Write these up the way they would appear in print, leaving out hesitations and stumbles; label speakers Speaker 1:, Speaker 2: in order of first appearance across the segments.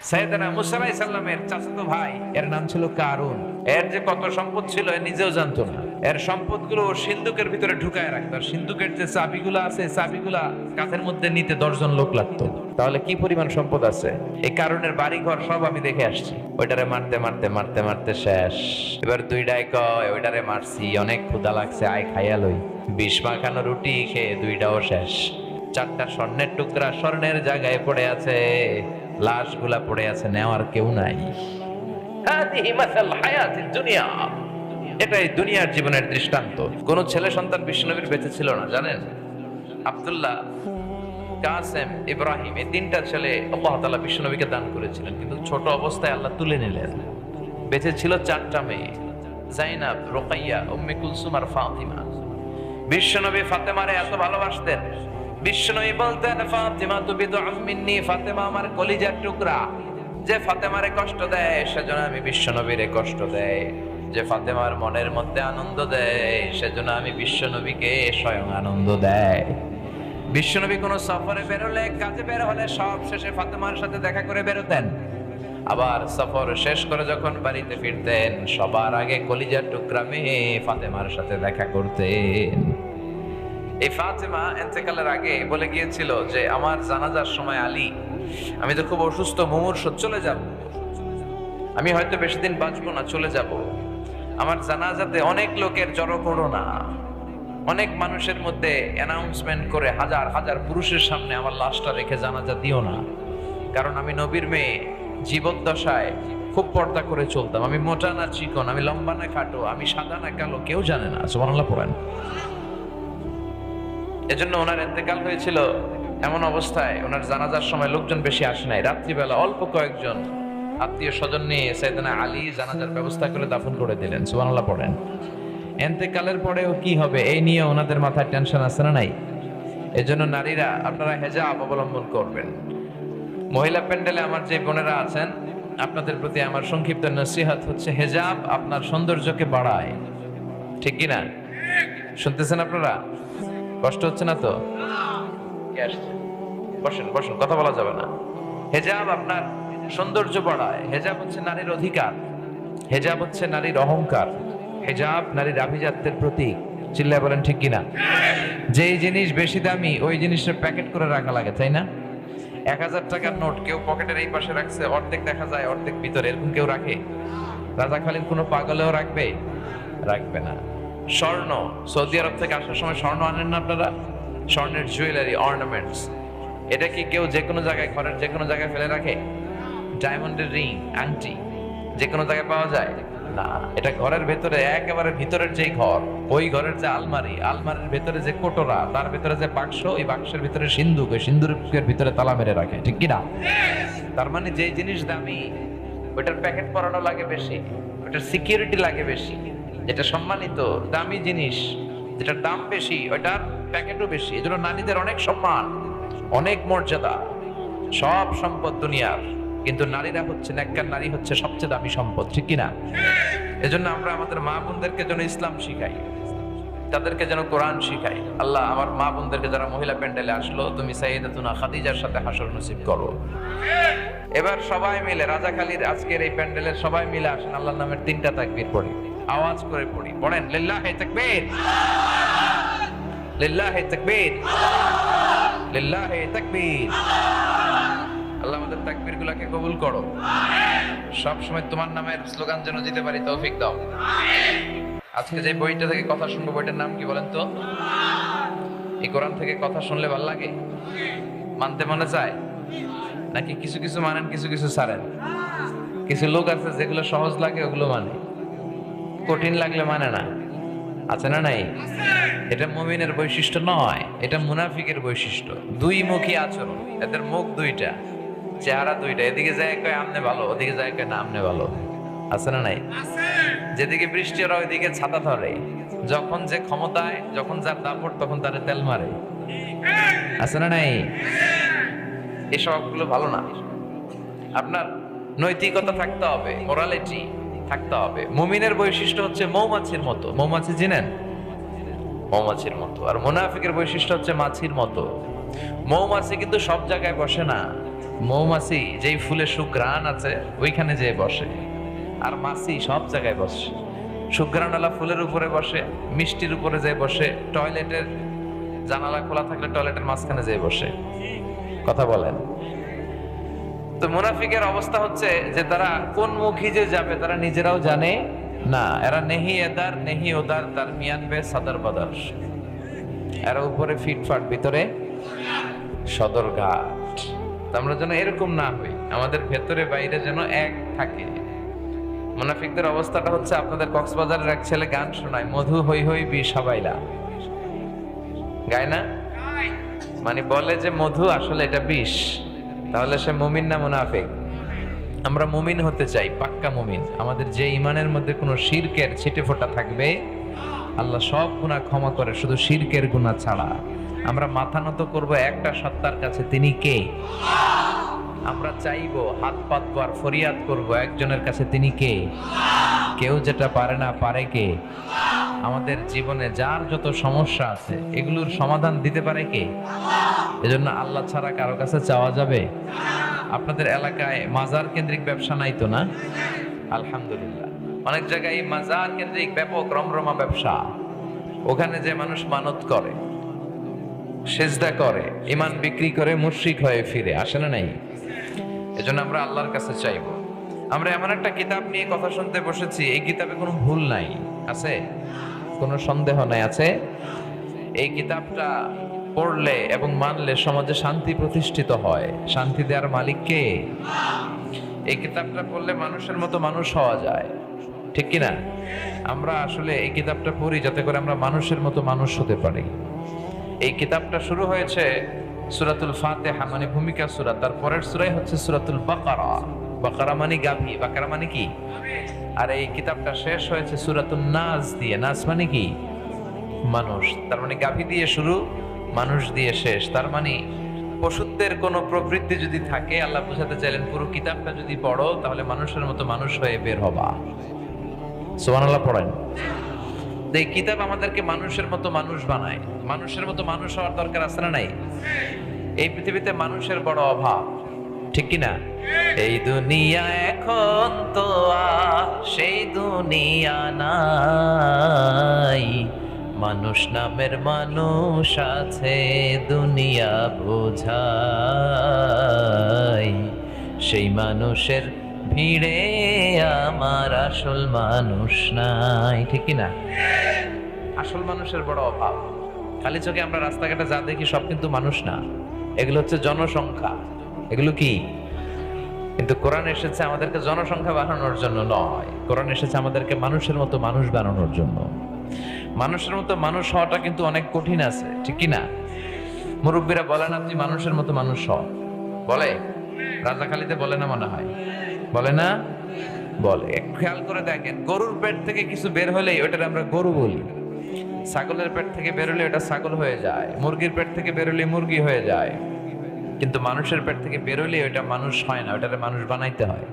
Speaker 1: সাইয়েদনা মুসা আলাইহিস সালামের চাচাতো ভাই, এর নাম ছিল কারুন। এর যে কত সম্পদ ছিল এ নিজেও জানতো না। এর সম্পদগুলো সিন্ধুকের ভিতরে ঢুকায় রাখতো। আর সিন্ধুকের যে চাবিগুলো আছে, চাবিগুলা কাঁধের মধ্যে নিতে 10 জন লোক লাগতো। তাহলে কি পরিমাণ সম্পদ আছে! এই কারণের বাড়ি ঘর সব আমি দেখে আসছি। ওইটারে মারতে মারতে মারতে মারতে শেষ। এবার দুইটাই কয় ওইটারে মারছি, অনেক ক্ষুধা লাগছে, আয় খাইয়া লই। 20 মাখানো রুটি খেয়ে দুইটাও শেষ। 4টা স্বর্ণের টুকরা স্বর্ণের জায়গায় পড়ে আছে, লাশগুলা পড়ে আছে, নেওয়ার কেউ নাই। হাদিহি মাসাল হায়াতিদ দুনিয়া, এটাই দুনিয়ার জীবনের দৃষ্টান্ত। কোন ছেলে সন্তান বিশ্বনবীর বেঁচে ছিল না, জানেন? আব্দুল্লাহ, কাসেম, ইব্রাহিম, এই 3টা ছেলে আল্লাহ তাআলা বিশ্বনবীকে দান করেছিলেন, কিন্তু ছোট অবস্থায় আল্লাহ তুলে নিলেন। বেঁচে ছিল 4টা মেয়ে, যায়েনব, রুকাইয়া, উম্মে কুলসুম আর ফাতিমা। বিশ্বনবী ফাতেমারে এত ভালোবাসতেন, বিশ্বনবী বলতেন ফাতিমা তু বিদউম মিন্নি, ফাতেমা আমার কলিজার টুকরা। যে ফাতেমারে কষ্ট দেয় সেজন্য আমি বিশ্বনবীরে কষ্ট দেয়, যে ফাতেমার মনের মধ্যে আনন্দ দেয় সেজন্য আমি বিশ্বনবীকে স্বয়ং আনন্দ দেয়। বিশ্বনবী কোন সফরে বেরোলে, কাজে বের হলে সব শেষে ফাতেমার সাথে দেখা করে বেরোতেন। আবার সফর শেষ করে যখন বাড়িতে ফিরতেন সবার আগে কলিজার টুকরা মেয়ে ফাতেমার সাথে দেখা করতেন। এই ফাতেমা ইন্তেকালের আগে বলে গিয়েছিল যে আমার জানাজার সময় আলী, আমি তো খুব অসুস্থ, মুমূর্ষু, চলে যাব, আমি হয়তো বেশি দিন বাঁচবো না, চলে যাব। আমার জানাজাতে অনেক লোকের জড়ো করো না, অনেক মানুষের মধ্যে অ্যানাউন্সমেন্ট করে হাজার হাজার পুরুষের সামনে আমার লাশটা রেখে জানাজা দিও না। কারণ আমি নবীর মেয়ে, জীবদ্দশায় খুব পর্দা করে চলতাম। আমি মোটা না চিকন, আমি লম্বা না খাটো, আমি সাদা না কালো, কেউ জানে না। সুবহানাল্লাহ পড়েন। এজন্য ওনার ইন্তেকাল হয়েছিল এমন অবস্থায়, ওনার জানাজার সময় লোকজন বেশি আসে নাই। রাত্রিবেলা অল্প কয়েকজন আত্মীয় স্বজন নিয়ে সাইয়েদনা আলী জানাজার ব্যবস্থা করে দাফন করে দিলেন। সুবহানাল্লাহ পড়েন। ইন্তেকালের পরেও কি হবে এই নিয়ে ওনাদের মাথায় টেনশন আছে না নাই? এজন্য নারীরা আপনারা হিজাব অবলম্বন করবেন। মহিলা প্যান্ডেলে আমার যে বোনেরা আছেন, আপনাদের প্রতি আমার সংক্ষিপ্ত নসিহত হচ্ছে, হিজাব আপনার সৌন্দর্যকে বাড়ায়, ঠিক কি না? শুনতেছেন আপনারা? কষ্ট হচ্ছে না তো? বসেন বসেন, কথা বলা যাবে না। হিজাব আপনার সৌন্দর্য বাড়ায়। হিজাব হচ্ছে নারীর অধিকার, হিজাব হচ্ছে নারীর অহংকার, হিজাব নারীর আভিজাত্যের প্রতীক। চিল্লায় বলেন ঠিক কিনা? যেই জিনিস বেশি দামি ওই জিনিসের প্যাকেট করে রাখা লাগে, তাই না? 1000 টাকার নোট কেউ পকেটের এই পাশে রাখছে, অর্ধেক দেখা যায় অর্ধেক ভিতরে, এরকম কেউ রাখে? রাজাখালীর কোনো পাগলেও রাখবে? রাখবে না। স্বর্ণ, সৌদি আরব থেকে আসার সময় স্বর্ণ আনেন না আপনারা? স্বর্ণের জুয়েলারি, অর্নামেন্টস, এটা কি কেউ যে কোনো জায়গায়, ঘরের যে কোনো জায়গায় ফেলে রাখে? ডায়মন্ডের রিং, আংটি যে কোনো জায়গায় পাওয়া যায় না। এটা ঘরের ভেতরে, একেবারে ভিতরের যে ঘর, ওই ঘরের যে আলমারি, আলমারির ভেতরে যে কোটরা, তার ভেতরে যে বাক্স, ওই বাক্সের ভিতরে সিন্ধুক, ওই সিন্ধুকের ভিতরে তালা মেরে রাখে, ঠিক কিনা? তার মানে যে জিনিস দামি ওইটার প্যাকেট পরানো লাগে বেশি, ওইটার সিকিউরিটি লাগে বেশি। যেটা সম্মানিত দামি জিনিস, যেটার দাম বেশি, ওইটার প্যাকেটও বেশি। এজন্য নারীদের অনেক সম্মান, অনেক মর্যাদা। সব সম্পদ দুনিয়ার, কিন্তু নারীরা হচ্ছে, নেককার নারী হচ্ছে সবচেয়ে দামি সম্পদ, ঠিক কিনা? এজন্য আমরা আমাদের মা বোনদেরকে যেন ইসলাম শিখাই, তাদেরকে যেন কোরআন শিখাই। আল্লাহ আমার মা বোনদেরকে যারা মহিলা প্যান্ডেলে আসলো, তুমি সাইয়েদাতুনা খাদিজার সাথে হাসর নসিব করো। এবার সবাই মিলে রাজাখালীর আজকের এই প্যান্ডেলের সবাই মিলে আসেন, আল্লাহর নামের 3টা তাকবীর পড়ি, আওয়াজ করে পড়ি। পড়েন লিল্লাহি তাকবীর, লিল্লাহি তাকবীর, লিল্লাহি তাকবীর। আল্লাহ আমাদের তাকবীর গুলাকে কবুল করো। সব সময় তোমার নামের স্লোগান যেন দিতে পারি, তৌফিক দাও। আজকে যে বইটা থেকে কথা শুনবো, বইটার নাম কি বলেন তো? এই কোরআন থেকে কথা শুনলে ভালো লাগে? মানতে মনে চায় নাকি? কিছু কিছু মানেন, কিছু কিছু ছাড়েন। কিছু লোক আছে যেগুলো সহজ লাগে ওগুলো মানে, কঠিন লাগলে মানে না। আছে না নাই? এটা মুমিনের বৈশিষ্ট্য নয়, এটা মুনাফিকের বৈশিষ্ট্য। দুই মুখী আচরণ, এদের মুখ দুইটা, চেহারা দুইটা। এদিকে যায় কয় আমনে ভালো, ওদিকে যায় কয় না আমনে ভালো। আছে না নাই? যেদিকে বৃষ্টি হয় ওইদিকে ছাতা ধরে, যখন যে ক্ষমতায়, যখন যার দাপট তখন তারে তেল মারে। আছে না নাই? এই স্বভাবগুলো ভালো না। আপনার নৈতিকতা থাকতে হবে, মোরালিটি থাকতে হবে। মুমিনের বৈশিষ্ট্য হচ্ছে মৌমাছির মতো। মৌমাছি চিনেন? মৌমাছির মতো। আর মুনাফিকের বৈশিষ্ট্য হচ্ছে মাছির মতো। মৌমাছি কিন্তু সব জায়গায় বসে না, মৌমাছি যেই ফুলে সুঘ্রাণ আছে ওইখানে যেয়ে বসে, আর মাছি সব জায়গায় বসে। সুঘ্রাণওয়ালা ফুলের উপরে বসে, মিষ্টির উপরে যেয়ে বসে, টয়লেটের জানালা খোলা থাকলে টয়লেটের মাঝখানে যেয়ে বসে। কথা বলেন। তো মুনাফিকের অবস্থা হচ্ছে যে তারা কোন মুখী যে যাবে তারা নিজেরাও জানে না। এরা নেহি এদার নেহি ওদার, তার মিয়ান বে সাদার বাদার। এরা উপরে ফিটফাট, ভিতরে সদরঘাট। আমরা যেন এরকম না হই, আমাদের ভেতরে বাইরে যেন এক থাকে। মুনাফিকদের অবস্থাটা হচ্ছে, আপনাদের কক্সবাজারের এক ছেলে গান শোনায়, মধু হই হই বি সাবাইলা, গায় না? মানে বলে যে মধু, আসলে এটা বিষ। তাহলে সে মুমিন না মুনাফিক? আমরা মুমিন হতে চাই, পাক্কা মুমিন। আমাদের যে ইমানের মধ্যে কোনো শিরকের ছিটে ফোঁটা থাকবে, আল্লাহ সব গুনাহ ক্ষমা করে, শুধু শিরকের গুনাহ ছাড়া। আমরা মাথা নত করবো একটা সত্তার কাছে, তিনি কে? আমরা চাইবো, হাত পাতবো আর ফরিয়াদ করবো একজনের কাছে, তিনি কে? কেউ যেটা পারে না, পারে কে? আমাদের জীবনে যার যত সমস্যা আছে এগুলোর সমাধান দিতে পারে কে? এজন্য আল্লাহ ছাড়া কারো কাছে চাওয়া যাবে? আপনাদের এলাকায় মাজার কেন্দ্রিক ব্যবসা নাই তো? না, আলহামদুলিল্লাহ। অনেক জায়গায় মাজার কেন্দ্রিক ব্যাপক রমরমা ব্যবসা। ওখানে যে মানুষ মানত করে, সেজদা করে, ইমান বিক্রি করে মুশরিক হয়ে ফিরে আসে না? নাই? এজন্য আমরা আল্লাহর কাছে চাইবো। আমরা এমন একটা কিতাব নিয়ে কথা শুনতে বসেছি, এই কিতাবে কোনো ভুল নাই, আছে? কোনো সন্দেহ নাই, আছে? এই কিতাবটা পড়লে এবং মানলে সমাজে শান্তি প্রতিষ্ঠিত হয়। শান্তি দেওয়ার মালিক কে? এই কিতাবটা পড়লে মানুষের মতো মানুষ হওয়া যায়, ঠিক কিনা? আমরা আসলে এই কিতাবটা পড়ি যাতে করে আমরা মানুষের মতো মানুষ হতে পারি। এই কিতাবটা শুরু হয়েছে সূরাতুল ফাতিহা, মানে ভূমিকা সূরা। তারপরের সূরাই হচ্ছে সূরাতুল বাকারা। বাকারা মানে গাভী, বাকারা মানে কি? আর এই কিতাবটা শেষ হয়েছে সূরাতুন নাস দিয়ে। নাস মানে কি? মানুষ। তার মানে গাভী দিয়ে শুরু, মানুষ দিয়ে শেষ। তার মানে পশুত্বের কোন প্রবৃত্তি যদি থাকে, আল্লাহ বুঝাতে চাইলেন পুরো কিতাবটা যদি পড়ো তাহলে মানুষের মতো মানুষ হয়ে বের হবা। সুবহানাল্লাহ পড়েন। এই কিতাব আমাদেরকে মানুষের মতো মানুষ বানায়। মানুষের মতো মানুষ হওয়ার দরকার আছে না নাই? এই পৃথিবীতে মানুষের বড় অভাব, ঠিক কিনা? এই দুনিয়া এখন তো আর সেই দুনিয়া নাই, মানুষ নামের মানুষ আছে দুনিয়া বোঝাই, সেই মানুষের ভিড়ে আমার আসল মানুষ নাই, ঠিক কিনা? আসল মানুষের বড় অভাব। খালি চোখে আমরা রাস্তাঘাটে যা দেখি সব কিন্তু মানুষ না, এগুলো হচ্ছে জনসংখ্যা। এগুলো কি? কিন্তু কোরআন এসেছে আমাদেরকে জনসংখ্যা বাড়ানোর জন্য নয়, কোরআন এসেছে আমাদেরকে মানুষের মতো মানুষ বানানোর জন্য। মানুষের মতো মানুষ হওয়াটা কিন্তু অনেক কঠিন আছে, ঠিক কিনা? মুরব্বীরা বলেন আপনি মানুষের মতো মানুষ হও, বলে? রাজাখালীতে বলে না মনে হয়? বলে না? বলে। খেয়াল করে দেখেন, গরুর পেট থেকে কিছু বের হলেই ওটার আমরা গরু বলি, ছাগলের পেট থেকে বের হলে ওটা ছাগল হয়ে যায়, মুরগির পেট থেকে বের হলে মুরগি হয়ে যায়। কিন্তু মানুষের পেট থেকে বের হলে ওটা মানুষ হয় না, ওটারে মানুষ বানাইতে হয়,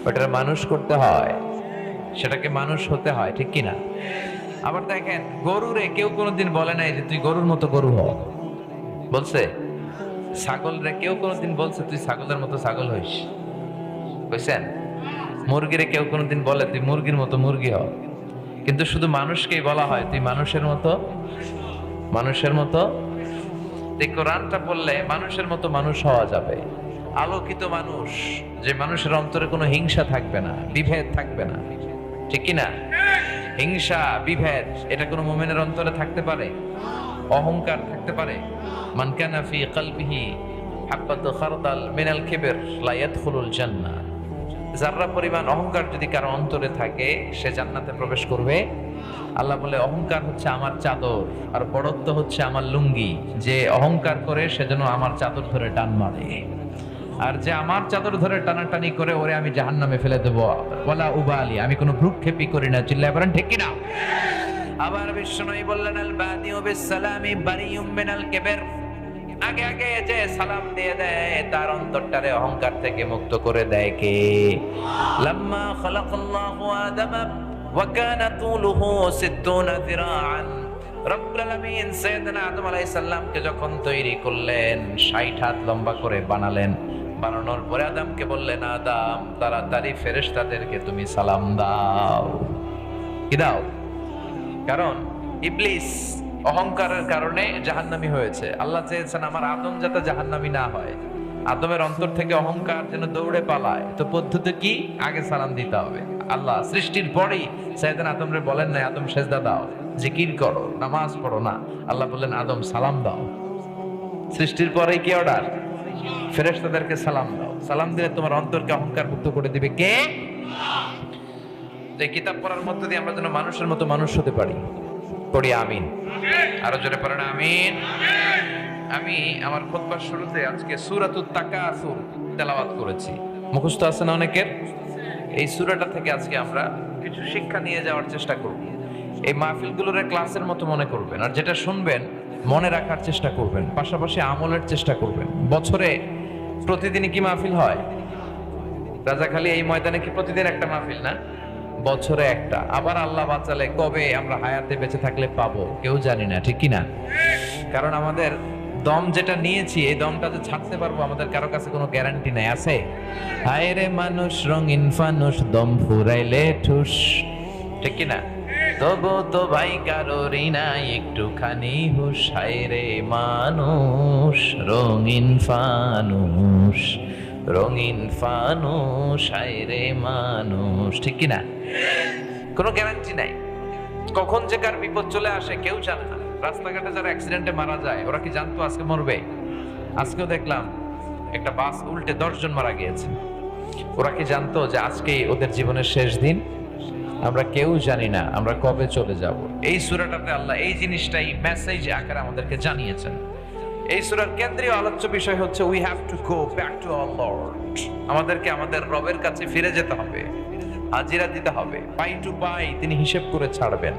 Speaker 1: ওটারে মানুষ করতে হয়, সেটাকে মানুষ হতে হয়, ঠিক কিনা? আবার দেখেন, গরুরে কেউ কোনোদিন বলে নাই যে তুই গরুর মতো গরু হ, বলছে? ছাগল রে কেউ কোনোদিন বলছে তুই ছাগলের মতো ছাগল হইস, বুঝছেন? মুরগিরে কেউ কোনোদিন বলে তুই মুরগির মতো মুরগি হ, কিন্তু শুধু মানুষকেই বলা হয় তুই মানুষের মতো মানুষের মতো। এই কোরআনটা পড়লে মানুষের মতো মানুষ হওয়া যাবে, আলোকিত মানুষ, যে মানুষের অন্তরে কোনো হিংসা থাকবে না, বিভেদ থাকবে না, ঠিক কিনা? হিংসা বিভেদ এটা কোনো মুমিনের অন্তরে থাকতে পারে? অহংকার থাকতে পারে? মান কানা ফি কলবিহি হাব্বাতু খারদাল মিনাল কিবর লা ইয়াদখুলুল জান্নাহ। যাররা পরিমাণ অহংকার যদি কারো অন্তরে থাকে সে জান্নাতে প্রবেশ করবে? আল্লাহ বলে অহংকার হচ্ছে আমার চাদর আর বড়ত্ব হচ্ছে আমার লুঙ্গি। যে অহংকার করে সে যেন আমার চাদর ধরে টান মারে, আর যে আমার চাদর ধরে টানাটানি করে ওরে আমি জাহান্নামে ফেলে দেবো, ওয়ালা উবালি, আমি কোনো ভ্রুক্ষেপই করি না। চিল্লায় বলেন ঠিক কিনা? আবার বিশ্বনবী বললেন আল বাদিউ বিসসালামি বারিউম মিনাল কিবর, আগে আগে যে সালাম দিয়ে দেয় তার অন্তরটারে অহংকার থেকে মুক্ত করে দেয় কে? লাম্মা খালাকাল্লাহু আদামা ওয়া কানা তুলুহু 60 যিরাআন, রব্বুল আলামিন সাইয়েদনা আদম আলাইহিস সালামকে যখন তৈরি করলেন 60 হাত লম্বা করে বানালেন, বানানোর পরে আদমকে বললেন, আদম তাড়াতাড়ি ফেরেশতাদেরকে তুমি সালাম দাও। কি দাও? কারণ ইবলিস অহংকারের কারণে জাহান্নামী হয়েছে। আল্লাহ চেয়েছেন আমার আদম যাতে জাহান্নামী না হয়, আদমের অন্তর থেকে অহংকার যেন দৌড়ে পালায়। তো পদ্ধতি কি? আগে সালাম দিতে হবে। আল্লাহ সৃষ্টির পরেই সাইয়েদনা আদমরে বলেন না আদম সেজদা দাও, জিকির করো, নামাজ পড়ো না। আল্লাহ বললেন আদম সালাম দাও। সৃষ্টির পরেই কি অর্ডার? ফেরেশতাদেরকে সালাম দাও। সালাম দিলে তোমার অন্তরকে অহংকার মুক্ত করে দিবে কে? এই কিতাব পড়ার মধ্য দিয়ে আমরা যেন মানুষের মতো মানুষ হতে পারি। পড়ি আমিন। আরো জোরে পড়েন আমিন। আমি আমার খুতবার শুরুতে আজকে সূরাতুত তাকাসুর তেলাওয়াত করেছি, মুখস্থ আছে না অনেকের? এই সূরাটা থেকে আজকে আমরা কিছু শিক্ষা নিয়ে যাওয়ার চেষ্টা করব। এই মাহফিলগুলোর ক্লাসের মতো মনে করবেন, আর যেটা শুনবেন মনে রাখার চেষ্টা করবেন, পাশাপাশি আমলের চেষ্টা করবেন। বছরে প্রতিদিনই কি মাহফিল হয়? রাজাখালী এই ময়দানে কি প্রতিদিন একটা মাহফিল না? বছরে একটা। আবার আল্লাহ বাঁচালে কবে আমরা হায়াতে বেঁচে থাকলে পাবো কেউ জানি না, ঠিক কি না? কারণ আমাদের দম যেটা নিয়েছি এই দমটা যে ছাড়তে পারবো আমাদের কারো কাছে কোনো গ্যারান্টি নাই। আছে? হায় রে মানুষ রঙিন ফানুষ, দম ফুরাইলে ঠুস, ঠিক কি না? তবু তো ভাই কারোরই নাই একটুখানি হুশ। হায় রে মানুষ রঙিন ফানুষ, রঙিন ফানুষ, হায় রে মানুষ, ঠিক কি না? কোনো গ্যারান্টি নাই, কখন যে কার বিপদ চলে আসে কেউ জানে না। রাস্তাঘাটে যারা অ্যাক্সিডেন্টে মারা যায় ওরা কি জানতো আজকে মরবে? আজকেও দেখলাম একটা বাস উল্টে 10 জন মারা গিয়েছে। ওরা কি জানতো যে আজকেই ওদের জীবনের শেষ দিন? আমরা কেউ জানি না আমরা কবে চলে যাব। এই সূরাটাতে আল্লাহ এই জিনিসটাই মেসেজ আকারে আমাদেরকে জানিয়েছেন। এই সূরার কেন্দ্রীয় আলোচ্য বিষয় হচ্ছে we have to go back to our Lord. আমাদেরকে আমাদের রবের কাছে ফিরে যেতে হবে, হাজিরা দিতে হবে, পাই টু পাই তিনি হিসেব করে ছাড়বেন।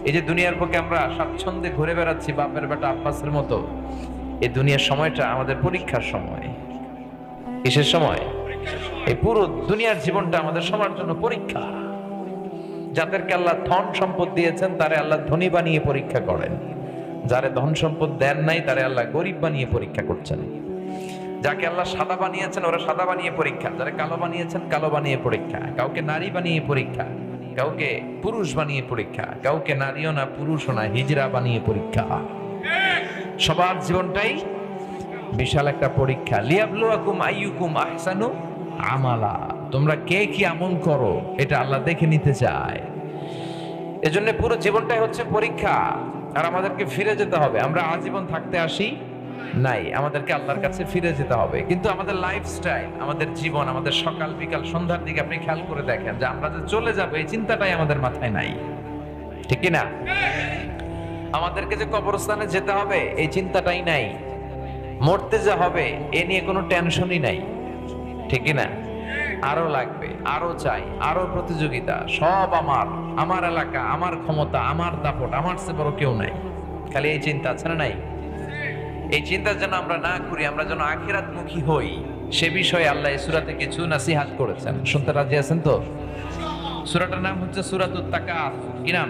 Speaker 1: এই যে দুনিয়ার বুকে আমরা স্বাচ্ছন্দ্যে ঘুরে বেড়াচ্ছি বাপের বেটা আব্বাসের মতো, এই দুনিয়ার সময়টা আমাদের পরীক্ষার সময়। কিসের সময়? এই পুরো দুনিয়ার জীবনটা আমাদের সবার জন্য পরীক্ষা। যাদেরকে আল্লাহ ধন সম্পদ দিয়েছেন তারে আল্লাহ ধনী বানিয়ে পরীক্ষা করেন, যারে ধন সম্পদ দেন নাই তারে আল্লাহ গরিব বানিয়ে পরীক্ষা করছেন। যাকে আল্লাহ সাদা বানিয়েছেন ওরা সাদা বানিয়ে পরীক্ষা, যারা কালো বানিয়েছেন কালো বানিয়ে পরীক্ষা, কাউকে নারী বানিয়ে পরীক্ষা, কাউকে পুরুষ বানিয়ে পরীক্ষা, কাউকে নারীও না পুরুষও না হিজড়া বানিয়ে পরীক্ষা। সবার জীবনটাই বিশাল একটা পরীক্ষা। লিয়াবলুয়াকুম আইয়ুকুম আহসানু আমালা, তোমরা কে কি আমল করো এটা আল্লাহ দেখে নিতে চায়। এজন্য পুরো জীবনটাই হচ্ছে পরীক্ষা। আর আমাদেরকে ফিরে যেতে হবে। আমরা আজীবন থাকতে আসি নাই, আমাদেরকে আল্লাহর কাছে ফিরে যেতে হবে। কিন্তু আমাদের লাইফস্টাইল, আমাদের জীবন, আমাদের সকাল বিকাল সন্ধ্যার দিকে আপনি খেয়াল করে দেখেন যে আমরা যে চলে যাবো এই চিন্তাটাই আমাদের মাথায় নাই, ঠিক কি না? আমাদেরকে যে কবরস্থানে যেতে হবে এই চিন্তাটাই নাই, মরতে যে হবে এ নিয়ে কোনো টেনশনই নাই, ঠিক কি না? আরো লাগবে, আরো চাই, আরো প্রতিযোগিতা, সব আমার, আমার এলাকা, আমার ক্ষমতা, আমার দাপট, আমার চেয়ে বড় কেউ নাই। খালি এই চিন্তা আছে না নাই? এই চিন্তা যেন আমরা না করি, আমরা যেন আখিরাতমুখী হই, সে বিষয়ে আল্লাহ এই সূরাতে কিছু নসিহত করেছেন। শুনতে রাজি আছেন তো? সূরাটার নাম হচ্ছে সূরাতুত তাকাসুর। কি নাম?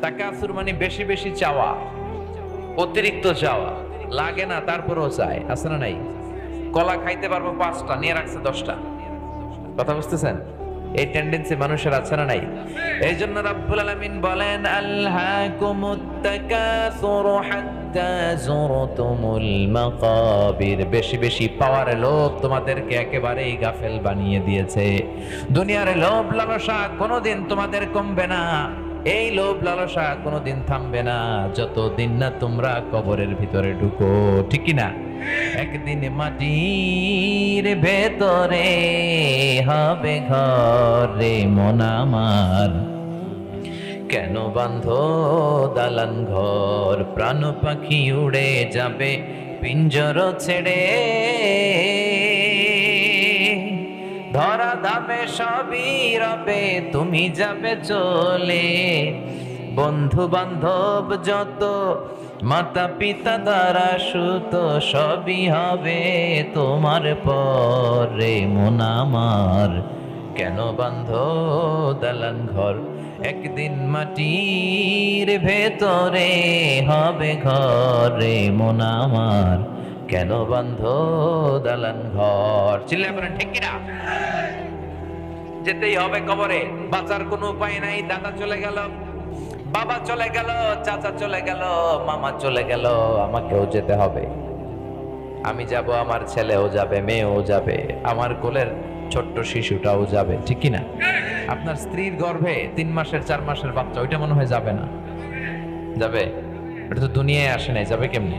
Speaker 1: তাকাসুর মানে বেশি বেশি চাওয়া, অতিরিক্ত চাওয়া, লাগে না তারপরেও চায়, আছে না নাই? কলা খাইতে পারবো 5টা, নিয়ে রাখছে 10টা। কথা বুঝতেছেন? এই টেন্ডেন্সি মানুষের আছে না নাই? এই জন্য রাব্বুল আলামিন বলেন আলহাকুমুত তাকাসুর হাত্তা যুরতুমুল মাকাবির। বেশি বেশি পাওয়ার লোভ তোমাদেরকে একেবারেই গাফেল বানিয়ে দিয়েছে। দুনিয়ার লোভ লালসা কোনোদিন তোমাদের কমবে না, এই লোভ লালসা কোনোদিন থামবে না যতদিন না তোমরা কবরের ভিতরে ঢুকো, ঠিক কি না? একদিন মাটির ভেতরে হবে ঘর রে মন আমার, কেন বান্ধ দালান ঘর, প্রাণ পাখি উড়ে যাবে পিঞ্জর ছেড়ে, ধরা ধামে সবই রবে তুমি যাবে চলে, বন্ধু বান্ধব যত মাতা পিতা দ্বারা সুত সবই হবে তোমার পরে মন আমার, কেন বান্ধ দালান ঘর, একদিন মাটির ভেতরে হবে ঘরে মন আমার, কেন বাঁধো দালান ঘর? চিল্লায় বলেন ঠিক কিনা? যেতেই হবে কবরে, বাঁচার কোনো উপায় নাই। দাদা চলে গেল, বাবা চলে গেল, চাচা চলে গেল, মামা চলে গেল, আমাকেও যেতে হবে। আমি যাব, আমার ছেলেও যাবে, মেয়েও যাবে, আমার কোলের ছোট্ট শিশুটাও যাবে, ঠিক কিনা? আপনার স্ত্রীর গর্ভে 3 মাসের 4 মাসের বাচ্চা, ওইটা মনে হয় যাবে না? যাবে? এটা তো দুনিয়ায় আসে নাই, যাবে কেমনে?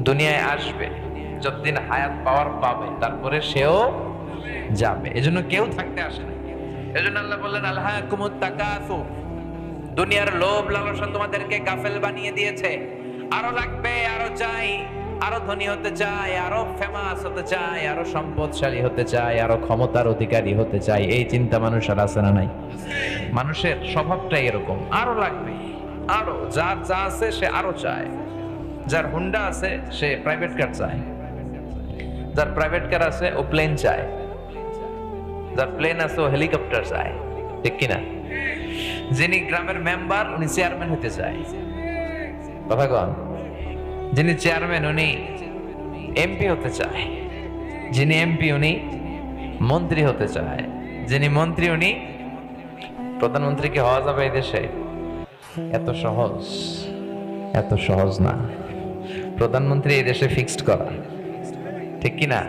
Speaker 1: দুনিয়ায় আসবে, যতদিন হায়াত পাওয়ার পাবে, তারপরে সেও যাবে। এজন্য কেউ থাকতে আসে না। এজন্য আল্লাহ বললেন আলহাকুমুত তাকাসুর, দুনিয়ার লোভ লালসা তোমাদেরকে গাফেল বানিয়ে দিয়েছে। আরো লাগবে, আরো চাই, আরো ধনী হতে চাই, আরো ফেমাস হতে চাই, আরো সম্পদশালী হতে চাই, আরো ক্ষমতার অধিকারী হতে চাই। এই চিন্তা মানুষের আছে না নাই? মানুষের স্বভাবটাই এরকম, আরো লাগবে, আরো। যার যা আছে সে আরো চায়। যার হুন্ডা আছে সে প্রাইভেট কার চায়, যার প্রাইভেট কার আছে ও প্লেন চায়, যার প্লেন আছে ও হেলিকপ্টার চায়, ঠিক কিনা? যিনি গ্রামের মেম্বার উনি চেয়ারম্যান হতে চায়, কথা কন। যিনি চেয়ারম্যান উনি এমপি হতে চায়, যিনি এমপি উনি মন্ত্রী হতে চায়, যিনি মন্ত্রী উনি প্রধানমন্ত্রী। কি হওয়া যাবে এই দেশে? এত সহজ, এত সহজ না প্রধানমন্ত্রী এই দেশে ফিক্সড করা, ঠিক কিনা?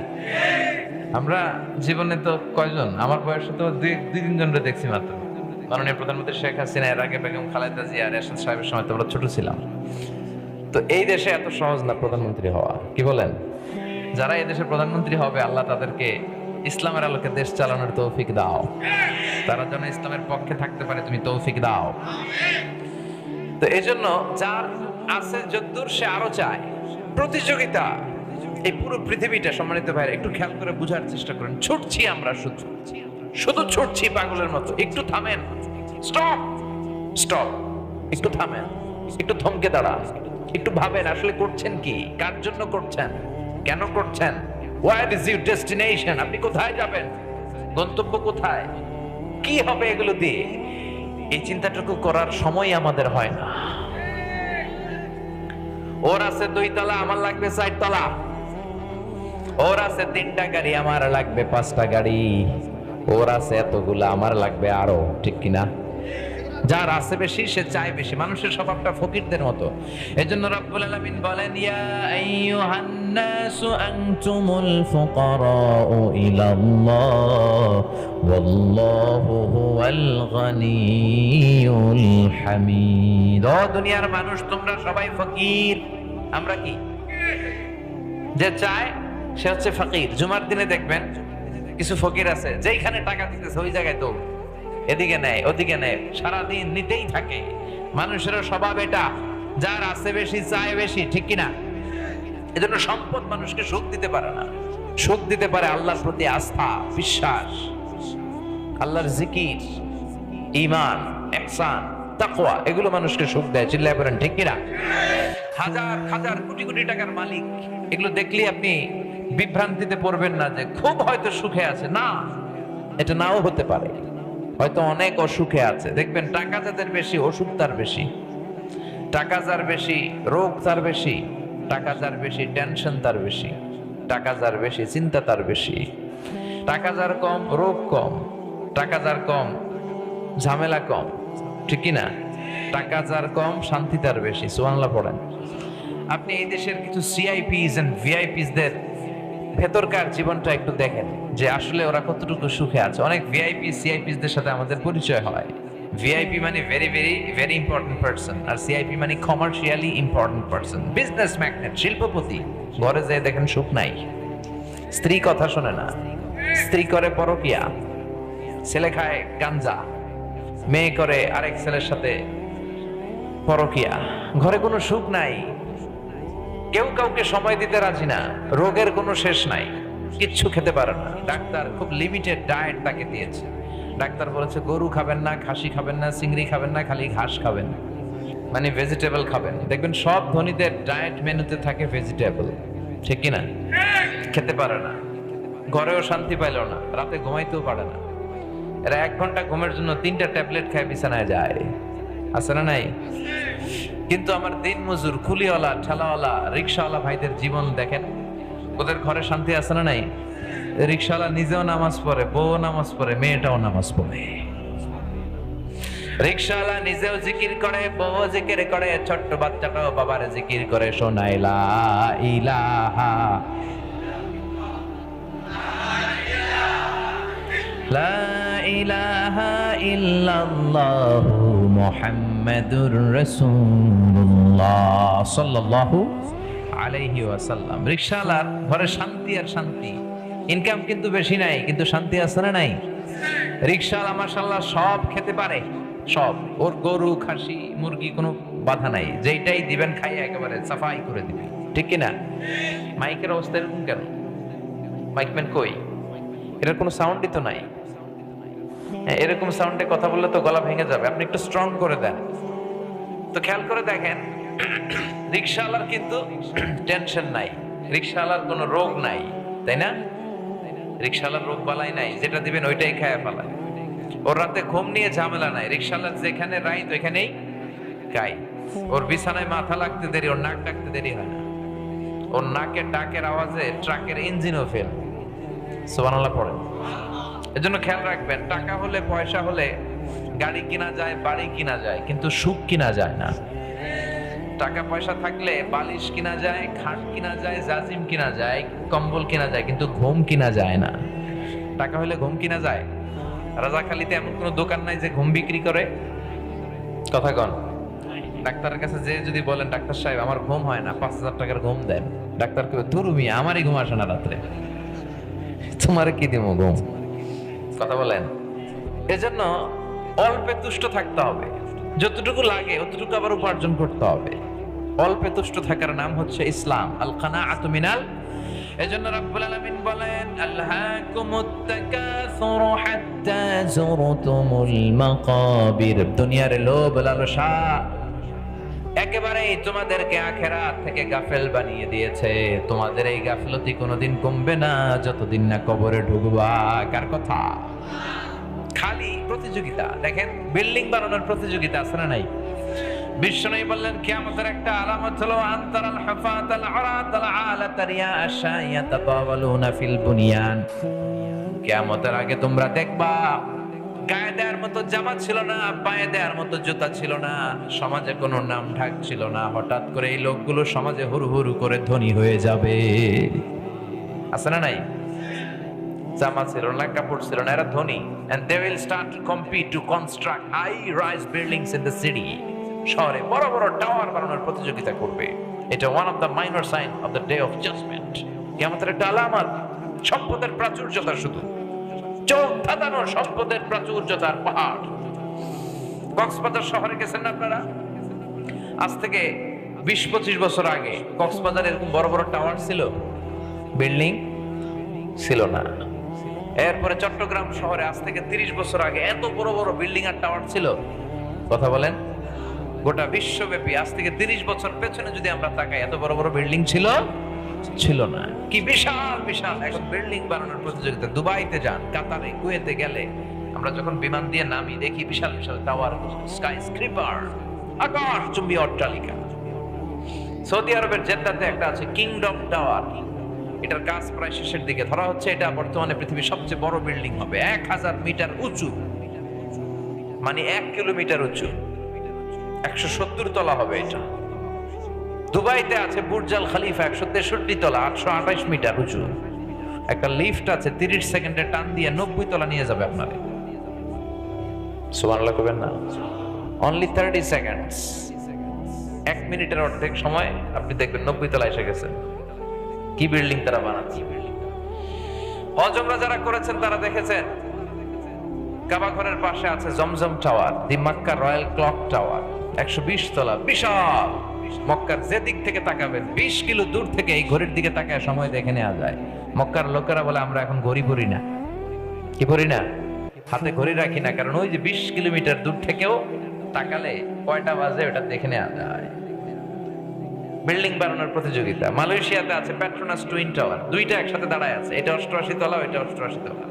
Speaker 1: আমরা জীবনে তো কয়জন, আমার বয়সে তো দুই তিনজনকে দেখছি মাত্র। মাননীয় প্রধানমন্ত্রী শেখ হাসিনা, এর আগে বেগম খালেদা জিয়া, এরশাদ সাহেবের সময় তো আমরা ছোট ছিলাম। তো এই দেশে এত সহজ না প্রধানমন্ত্রী হওয়া, কি বলেন? যারা এই দেশের প্রধানমন্ত্রী হবে, আল্লাহ তাদেরকে ইসলামের আলোকে দেশ চালানোর তৌফিক দাও, তারা যেন ইসলামের পক্ষে থাকতে পারে, তুমি তৌফিক দাও। তো এই জন্য যার আছে যদ্দূর সে আরো চায়। প্রতিযোগিতা এই পুরো পৃথিবীটা, সম্মানিত ভাইরা একটু খেয়াল করে বুঝার চেষ্টা করেন। ছুটছি আমরা, শুধু শুধু ছুটছি পাগলের মতো। একটু থামেন, স্টপ স্টপ, একটু থামেন, একটু থমকে দাঁড়ান, একটু ভাবেন আসলে করছেন কি, কার জন্য করছেন, কেন করছেন? What is your destination? আপনি কোথায় যাবেন? গন্তব্য কোথায়? কি হবে এগুলো দিয়ে? এই চিন্তাটুকু করার সময় আমাদের হয় না। ওর আছে 2 তলা, আমার লাগবে 4 তলা। ওর আছে 3টা গাড়ি, আমার লাগবে 5টা গাড়ি। ওর আছে এতগুলা, আমার লাগবে আরো, ঠিক কিনা? যার আছে বেশি সে চায় বেশি। মানুষের স্বভাবটা ফকিরদের মতো। এজন্য রব্বুল আলামিন বলেন, ইয়া আইয়ুহান নাসু আনতুমুল ফুকারাউ ইলাল্লাহ ওয়াল্লাহু হুয়াল গনিয়ুল হামিদ। ও দুনিয়ার মানুষ, তোমরা সবাই ফকির। আমরা কি? যে চায় সে হচ্ছে ফকির। জুমার দিনে দেখবেন কিছু ফকির আছে, যেখানে টাকা দিতেছে ওই জায়গায় তো এদিকে নেয় ওদিকে নেয়, সারাদিন নিতেই থাকে। মানুষের স্বভাব এটা, যার আছে বেশি চায় বেশি, ঠিক কিনা? এজন্য সম্পদ মানুষকে সুখ দিতে পারে না। সুখ দিতে পারে আল্লাহর প্রতি আস্থা, বিশ্বাস, আল্লাহর জিকির, ঈমান, ইহসান, তাকওয়া, এগুলো মানুষকে সুখ দেয়। চিল্লায় বলেন ঠিক কিনা? হাজার হাজার কোটি কোটি টাকার মালিক, এগুলো দেখলে আপনি বিভ্রান্তিতে পড়বেন না যে খুব হয়তো সুখে আছে। না, এটা নাও হতে পারে, হয়তো অনেক অসুখে আছে। দেখবেন টাকা যাদের বেশি, অসুখ তার বেশি। টাকা যার বেশি, রোগ তার বেশি। টাকা যার বেশি, টেনশন তার বেশি। টাকা যার বেশি, চিন্তা তার বেশি। টাকা যার কম, রোগ কম। টাকা যার কম, ঝামেলা কম, ঠিক কিনা? টাকা যার কম, শান্তি তার বেশি। সুবহানাল্লাহ পড়েন। আপনি এই দেশের কিছু সিআইপিস এন্ড ভিআইপিস দের ভেতরকার জীবনটা একটু দেখেন যে আসলে ওরা কতটুকু সুখে আছে। অনেক ভিআইপি সিআইপিস দের সাথে আমাদের পরিচয় হয়। ভিআইপি মানে very very very important person, আর সিআইপি মানে commercially important person, business magnate, শিল্পপতি। ঘরে যেয়ে দেখেন সুখ নাই, স্ত্রী কথা শোনে না, স্ত্রী করে পরকিয়া, ছেলে খায় গাঞ্জা, মেয়ে করে আরেক ছেলের সাথে পরকিয়া। ঘরে কোনো সুখ নাই, কেউ কাউকে সময় দিতে রাজি না, রোগের কোনো শেষ নাই, কিচ্ছু খেতে পারে না। ডাক্তার খুব লিমিটেড ডায়েট তাকে দিয়েছে। ডাক্তার বলেছে গরু খাবেন না, খাসি খাবেন না, চিংড়ি খাবেন না, খালি ঘাস খাবেন, মানে ভেজিটেবল খাবেন। দেখবেন সব ধনীদের ডায়েট মেনুতে থাকে ভেজিটেবল, ঠিক কিনা? খেতে পারে না, ঘরেও শান্তি পাইল না, রাতে ঘুমাইতেও পারে না। এরা 1 ঘন্টা ঘুমের জন্য 3টা ট্যাবলেট খায় বিছানায় যায়, আছে না নাই? কিন্তু আমার দিন মজুর, কুলিওয়ালা, ঠেলাওয়ালা, রিক্সাওয়ালা ভাইদের জীবন দেখেন, ওদের ঘরে শান্তি আছে না নাই? রিক্সাওয়ালা নিজেও নামাজ পড়ে, বউ নামাজ পড়ে, মেয়েটাও নামাজ পড়ে। রিক্সাওয়ালা নিজেও জিকির করে, বউ জিকির করে, ছোট্ট বাচ্চাটাও বাবারে জিকির করে, শোনায় লা ইলাহা লা ইলাহা ইল্লাল্লাহু মুহাম্মাদুর রাসূলুল্লাহ সাল্লাল্লাহু আলাইহি ওয়াসাল্লাম। রিক্সাওয়ালার ঘরে শান্তি আর শান্তি। ইনকাম কিন্তু বেশি নাই, কিন্তু শান্তি আছে না নাই? রিক্সাওয়ালা মাশাআল্লাহ সব খেতে পারে, সব। ওর গরু, খাসি, মুরগি কোনো বাধা নাই, যেইটাই দিবেন খাইয়ে একেবারে সাফাই করে দিবে, ঠিক কিনা? মাইকের অবস্থা এরকম কেন? মাইকম্যান কই? এটার কোনো সাউন্ডই তো নাই। এরকম সাউন্ডে কথা বললে তো গলা ভেঙে যাবে, আপনি একটু স্ট্রং করে দেন। তো খেয়াল করে দেখেন, রিক্সাওয়ালার কিন্তু টেনশন নাই, রিক্সাওয়ালার কোনো রোগ নাই, তাই না? রিক্সাওয়ালার রোগ বালাই নাই, যেটা দিবেন ওইটাই খায় ফেলায়। ওর রাতে ঘুম নিয়ে ঝামেলা নাই, রিক্সাওয়ালার যেখানে রাইত ওইখানেই খাই। ওর বিছানায় মাথা লাগতে দেরি, ওর নাক ডাকতে দেরি হয় না। ওর নাকের ডাকের আওয়াজে ট্রাকের ইঞ্জিনও ফেল। সুবহানাল্লাহ পড়েন। এজন্য খেয়াল রাখবেন, টাকা হলে, পয়সা হলে গাড়ি কিনা যায়, বাড়ি কিনা যায়, কিন্তু সুখ কিনা যায় না। টাকা পয়সা থাকলে বালিশ কিনা যায়, খাট কিনা যায়, জাজিম কিনা যায়, কম্বল কিনা যায়, কিন্তু ঘুম কিনা যায় না। টাকা হলে ঘুম কিনা যায়? রাজাখালীতে এমন কোনো দোকান নাই যে ঘুম বিক্রি করে? কথা কন। ডাক্তারের কাছে যে যদি বলেন, ডাক্তার সাহেব আমার ঘুম হয় না, 5,000 টাকার ঘুম দেন, ডাক্তার কেউ ধরু মিয়া আমারই ঘুম আসে না রাত্রে, তোমার কি দিব ঘুম? কথা বলেন। এজন্য অল্পে তুষ্ট থাকতে হবে, যতটুকু লাগে অতটুকু আবার উপার্জন করতে হবে। অল্পে তুষ্ট থাকার নাম হচ্ছে ইসলাম, আল কানাআতু মিনাল। এজন্য রাব্বুল আলামিন বলেন, আলহাকুমুত তাকাসুরু হাত্তা যুরতুমুল মাকাবির। দুনিয়ার লোভ লালসা একেবারেই তোমাদেরকে আখিরাত থেকে গাফেল বানিয়ে দিয়েছে। তোমাদের এই গাফলতি কোনোদিন কমবে না যতদিন না কবরে ঢুকবা। কার কথা? খালি প্রতিযোগিতা। দেখেন, বিল্ডিং বানানোর প্রতিযোগিতা আছে না নাই? বিশ্বনবী বললেন, কিয়ামতের একটা আলামত হলো আনতারাল হুফাতাল আরাতাল আলাতারিয়া আশায়াতাতাওয়ালুনা ফিল বুনিয়ান। কিয়ামতের আগে তোমরা দেখবা গায়ে দেওয়ার মতো জামা ছিল না, পায়ে দেওয়ার মতো জুতা ছিল না, সমাজে কোনো নাম ঢাক ছিল না। হঠাৎ করে এই লোকগুলো সমাজে হুরু হুরু করে ধনী হয়ে যাবে। আছে না নাই? জামা ছিল না, কাপড় ছিল না, এরা ধনী। and they will start to compete to construct high rise buildings in the city. শহরে বড় বড় টাওয়ার বানানোর প্রতিযোগিতা করবে। এটা one of the minor sign of the day of judgment. কিয়ামতের একটা আলামত। সম্পদের প্রাচুর্যতা, শুধু চোখ ধাঁধানো সম্পদের প্রাচুর্যতার পাহাড়। কক্সবাজার শহরে গেছেন না আপনারা? আজ থেকে 20-25 বছর আগে কক্সবাজারে এরকম বড় বড় টাওয়ার ছিল, বিল্ডিং ছিল না। এরপরে চট্টগ্রাম শহরে আজ থেকে 30 বছর আগে এত বড় বড় বিল্ডিং আর টাওয়ার ছিল। কথা বলেন। গোটা বিশ্বব্যাপী আজ থেকে 30 বছর পেছনে যদি আমরা তাকাই, এত বড় বড় বিল্ডিং ছিল না। কি বিশাল বিশাল এখন বিল্ডিং বানানোর প্রতিযোগিতা। দুবাইতে যান, কাতারে, কুয়েতে গেলে আমরা যখন বিমান দিয়ে নামি দেখি বিশাল বিশাল টাওয়ার, স্কাই স্ক্রিপার, আকাশচুম্বী অট্টালিকা। সৌদি আরবের জেদ্দাতে একটা আছে কিংডম টাওয়ার। এটার কাজ প্রায় শেষের দিকে। ধরা হচ্ছে এটা বর্তমানে পৃথিবীর সবচেয়ে বড় বিল্ডিং হবে। 1000 মিটার উঁচু, মানে 1 কিলোমিটার উঁচু, 170 তলা হবে এটা। দুবাইতে আছে বুর্জ আল খলিফা, 163 তলা, 828 মিটার উঁচু। একটা লিফট আছে 30 সেকেন্ডে টান দিয়ে 90 তলা নিয়ে যাবে আপনারে। সুবহানাল্লাহ কইবেন না? অনলি 30 সেকেন্ডস, 1 মিনিটের অর্ধেক সময় আপনি দেখবেন 90 তলা এসে গেছেন। কি বিল্ডিং তারা বানাচ্ছে! হজ উমরা যারা করেছেন তারা দেখেছেন, কাবা ঘরের পাশে আছে জমজম টাওয়ার, দি মক্কা রয়্যাল ক্লক টাওয়ার, 120 তলা, বিশাল। মক্কার যে দিক থেকে তাকাবেন 20 কিলো দূর থেকে এই ঘড়ির দিকে তাকায় সময় দেখে নেওয়া যায়। মক্কার লোকেরা বলে আমরা এখন ঘড়ি পরি না। কি পরি না? হাতে ঘড়ি রাখি না, কারণ ওই যে 20 কিলোমিটার দূর থেকেও তাকালে কয়টা বাজে ওটা দেখে নেওয়া যায়। বিল্ডিং বানানোর প্রতিযোগিতা। মালয়েশিয়াতে আছে পেট্রোনাস টুইন টাওয়ার, দুইটা একসাথে দাঁড়ায় আছে। এটা 88 তলা, ওইটা 88 তলা।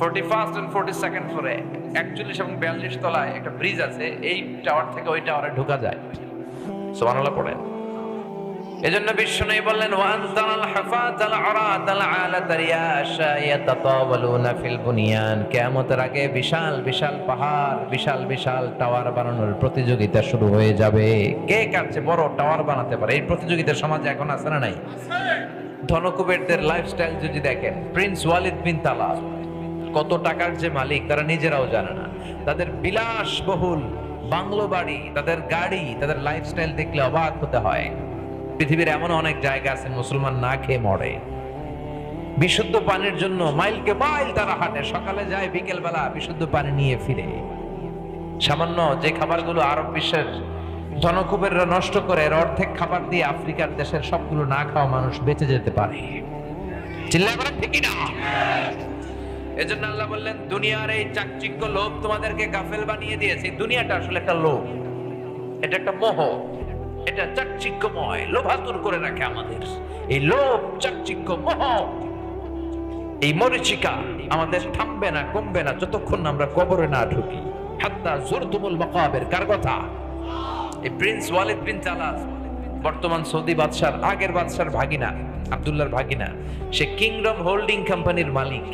Speaker 1: 41st and 42nd ফ্লোরে 41 এবং 42 তলায় একটা ব্রিজ আছে। এই টাওয়ার থেকে ওই টাওয়ারে ঢোকা যায়। সুবহানাল্লাহ পড়েন। এজন্য বিশ্বনবী বললেন ওয়ান্তাল হাফাতাল আরাতাল আলাতা রিয়াশা ইয়াতাতাওয়ালুনা ফিল বুনিয়ান, কিয়ামতের আগে বিশাল বিশাল পাহাড়, বিশাল বিশাল টাওয়ার বানানোর প্রতিযোগিতা শুরু হয়ে যাবে। কে কার চেয়ে বড় টাওয়ার বানাতে পারে, এই প্রতিযোগিতা সমাজে এখন আছে না নাই? ধনকুবেরদের লাইফস্টাইল যদি দেখেন, প্রিন্স ওয়ালিদ বিন তালাল কত টাকার যে মালিক তারা নিজেরাও জানে না। তাদের বিলাসবহুল বাংলো বাড়ি, তাদের গাড়ি, তাদের লাইফস্টাইল দেখলে অবাক হতে হয়। পৃথিবীর এমন অনেক জায়গা আছে মুসলমান না খেয়ে মরে। বিশুদ্ধ পানির জন্য মাইলকে মাইল তারা হাঁটে, সকালে যায় বিকেল বেলা বিশুদ্ধ পানি নিয়ে ফিরে। সামান্য যে খাবারগুলো আরব বিশ্বের ধনকুবেররা নষ্ট করে, এর অর্ধেক খাবার দিয়ে আফ্রিকার দেশের সবগুলো না খাওয়া মানুষ বেঁচে যেতে পারে। চিল্লায় বলেন ঠিক না? এজন্য আল্লাহ বললেন দুনিয়ার এই চাকচিক্য লোভ তোমাদেরকে গাফেল বানিয়ে দিয়েছে। দুনিয়াটা আসলে একটা লোভ, এটা একটা মোহ, এটা চাকচিক্যময়, লোভাতুর করে রাখে আমাদের। এই লোভ, চাকচিক্য, মোহ, এই মরিচিকা আমাদের থামবে না, কমবে না যতক্ষণ না আমরা কবরে না ঢুকি। হাত্তা যুরতুমুল মাকাবির, কার কথা? এই প্রিন্স ওয়ালিদ বিন তালাল বর্তমান সৌদি বাদশার, আগের বাদশার ভাগিনা, আব্দুল্লাহর ভাগিনা। সে কিংডম হোল্ডিং কোম্পানির মালিক।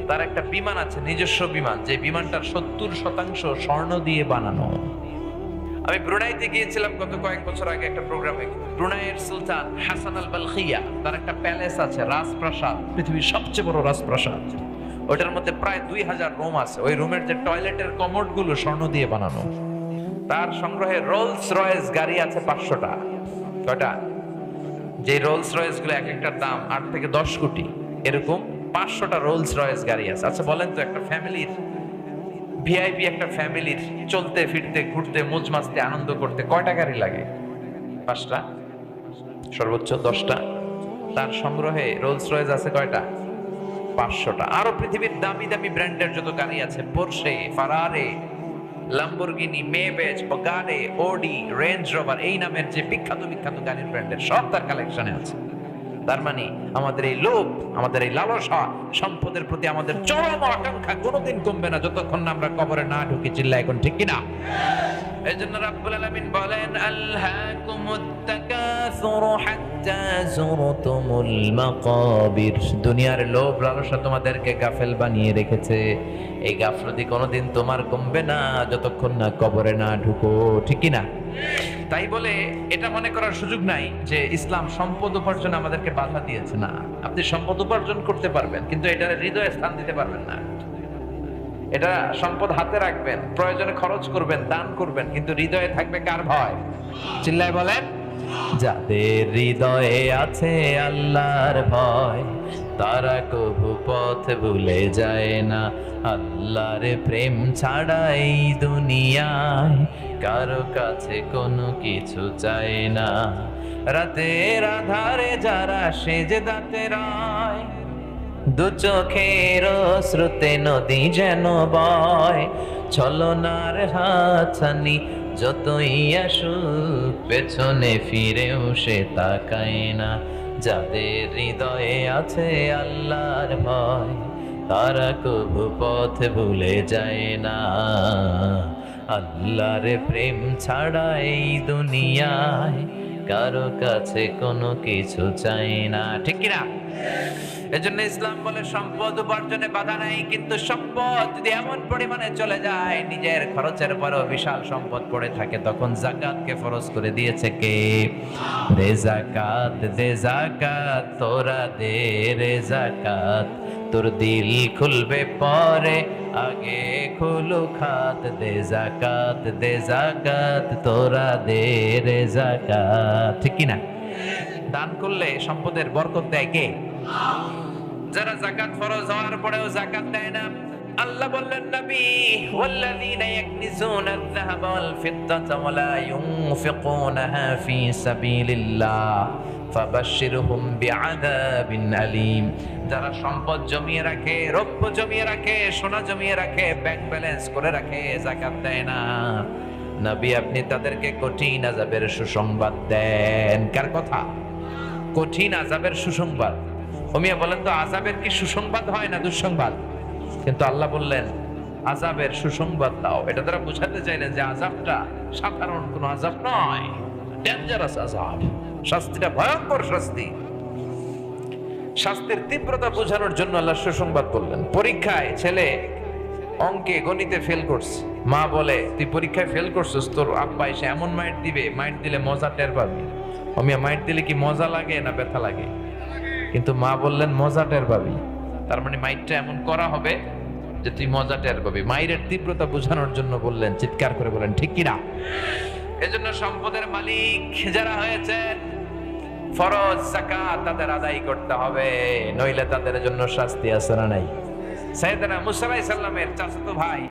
Speaker 1: তার একটা বিমান আছে, নিজস্ব বিমান, যে বিমানটার 70% স্বর্ণ দিয়ে বানানো। আমি ব্রুনাইতে গিয়েছিলাম গত কয়েক বছর আগে একটা প্রোগ্রামে। ব্রুনাইয়ের সুলতান হাসান আল বালখিয়া, তার একটা প্যালেস আছে, রাজপ্রাসাদ, পৃথিবীর সবচেয়ে বড় রাজপ্রাসাদ। ওটার মধ্যে প্রায় 2000 রুম আছে। ওই রুমের যে টয়লেটের কমোড গুলো স্বর্ণ দিয়ে বানানো। তার সংগ্রহে রোলস রয়েস গাড়ি আছে 500টা। কয়টা? যে রোলস রয়েস গুলো এক একটার দাম 8 থেকে 10 কোটি, এরকম 500টা রোলস রয়েস গাড়ি আছে। আচ্ছা বলেন তো, একটা ফ্যামিলির, ভিআইপি একটা ফ্যামিলির চলতে ফিরতে ঘুরতে মোজ মাস্তে আনন্দ করতে কয়টা গাড়ি লাগে? 5টা, সর্বোচ্চ 10টা। তার সংগ্রহে রোলস রয়েস আছে কয়টা? 500টা। আরো পৃথিবীর দামি দামি ব্র্যান্ডের যত গাড়ি আছে, পোরশে, ফারারে, লাম্বরগিনি, মেবেজ, বুগাটি, ওডি, রেঞ্জ রোভার, এই নামের যে বিখ্যাত বিখ্যাত গাড়ির ব্র্যান্ডের সব তার কালেকশনে আছে। তার মানে আমাদের এই লোভ, আমাদের এই লালসা, সম্পদের প্রতি আমাদের চরম আকাঙ্ক্ষা কোনোদিন কমবে না যতক্ষণ না আমরা কবরে না ঢুকি। চিল্লা এখন ঠিক কিনা? এজন্য রাব্বুল আলামিন বলেন আলহাকুমুত তাকাসুরু হাত্তা যুরতুমুল মাকাবির। দুনিয়ার লোভ লালসা তোমাদেরকে গাফেল বানিয়ে রেখেছে। এই গাফলতি কোনোদিন তোমার কমবে না যতক্ষণ না কবরে না ঢুকো। ঠিক কিনা? তাই বলে এটা মনে করার সুযোগ নাই যে ইসলাম সম্পদ উপার্জনে আমাদেরকে বাধা দিয়েছে। না, আপনি সম্পদ উপার্জন করতে পারবেন, কিন্তু এটা হৃদয়ে স্থান দিতে পারবেন না। এটা সম্পদ হাতে রাখবেন, প্রয়োজনে খরচ করবেন, দান করবেন, কিন্তু হৃদয়ে থাকবে কার ভয়? চিল্লায় বলেন, যাদের হৃদয়ে আছে আল্লাহর ভয়, তারা কবু পথ ভুলে যায় না। আল্লাহর প্রেম ছাড়া এই দুনিয়ায় কারো কাছে কোনো কিছু চায় না। রাতের আধারে যারা সেজদাতে রয়, দু চোখের স্রোতে নদী যেন বয়। ছলনার হাতছানি যতই আসুক, পেছনে ফিরেও সে তাকায় না। যাদের হৃদয়ে আছে আল্লাহর ভয়, তারা কবু পথ ভুলে যায় না। আল্লাহর প্রেম ছাড়া এই দুনিয়ায় কারো কাছে কোনো কিছু চাই না। ঠিক কিনা? এজন্য ইসলাম বলে সম্পদ উপার্জনে বাধা নাই, কিন্তু সম্পদ যদি এমন পরিমাণে চলে যায়, নিজের খরচের পরও বিশাল সম্পদ পড়ে থাকে, তখন যাকাতকে ফরজ করে দিয়েছে কে? দে যাকাত, দে যাকাত, তোরা দে রে যাকাত। তোর দিল খুলবে পরে, আগে খুলু খাত। দে যাকাত, দে যাকাত, তোরা দে রে যাকাত। ঠিক কিনা? দান করলে সম্পদের বরকত দেয় কে? যারা যাকাত ফরজ হওয়ার পরেও যাকাত দেয় না, আল্লাহ বললেন নবী, ওয়াল্লাযীনা ইয়াকনিজুনা আয-যাহাবা ওয়াল ফিদ্দাতা ওয়া লা ইউনফিকুনাহা ফী সাবিলিল্লাহ ফাবাশশিরহুম বিআযাবিন আলীম। যারা সম্পদ জমিয়ে রাখে, রৌপ্য জমিয়ে রাখে, সোনা জমিয়ে রাখে, ব্যাংক ব্যালেন্স করে রাখে, যাকাত দেয় না, নবী আপনি তাদেরকে কঠিন আযাবের সুসংবাদ দেন। কার কথা? কঠিন আযাবের সুসংবাদ। ওমিয়া বলেন তো, আযাবের কি সুসংবাদ হয় না দুঃসংবাদ? কিন্তু আল্লাহ বললেন আযাবের সুসংবাদ দাও। এটা তারা বুঝাতে চাইলেন যে আযাবটা সাধারণ কোনো আযাব নয়, ডেঞ্জারাস আযাব, শাস্তিটা ভয়ঙ্কর শাস্তি। শাস্তির তীব্রতা বোঝানোর জন্য আল্লাহ সুসংবাদ বললেন। পরীক্ষায় ছেলে অঙ্কে গণিতে ফেল করছে, মা বলে তুই পরীক্ষায় ফেল করছিস, তোর আব্বা এসে এমন মাইট দিবে, মাইট দিলে মজা টের পাবি। অমিয়া মাইট দিলে কি মজা লাগে না ব্যথা লাগে? কিন্তু মা বললেন মজা টের পাবি, তার মানে মাইটটা এমন করা হবে যে তুই মজা টের পাবি। মাইরের তীব্রতা বোঝানোর জন্য বললেন, চিৎকার করে বলেন ঠিক কিনা? এজন্য সম্পদের মালিক যারা হয়েছেন ফরজ যাকাত তাদের আদায় করতে হবে, নইলে তাদের জন্য শাস্তি আছে না নাই? সাইয়েদনা মুসা আলাইহিস সালামের চাচাতো ভাই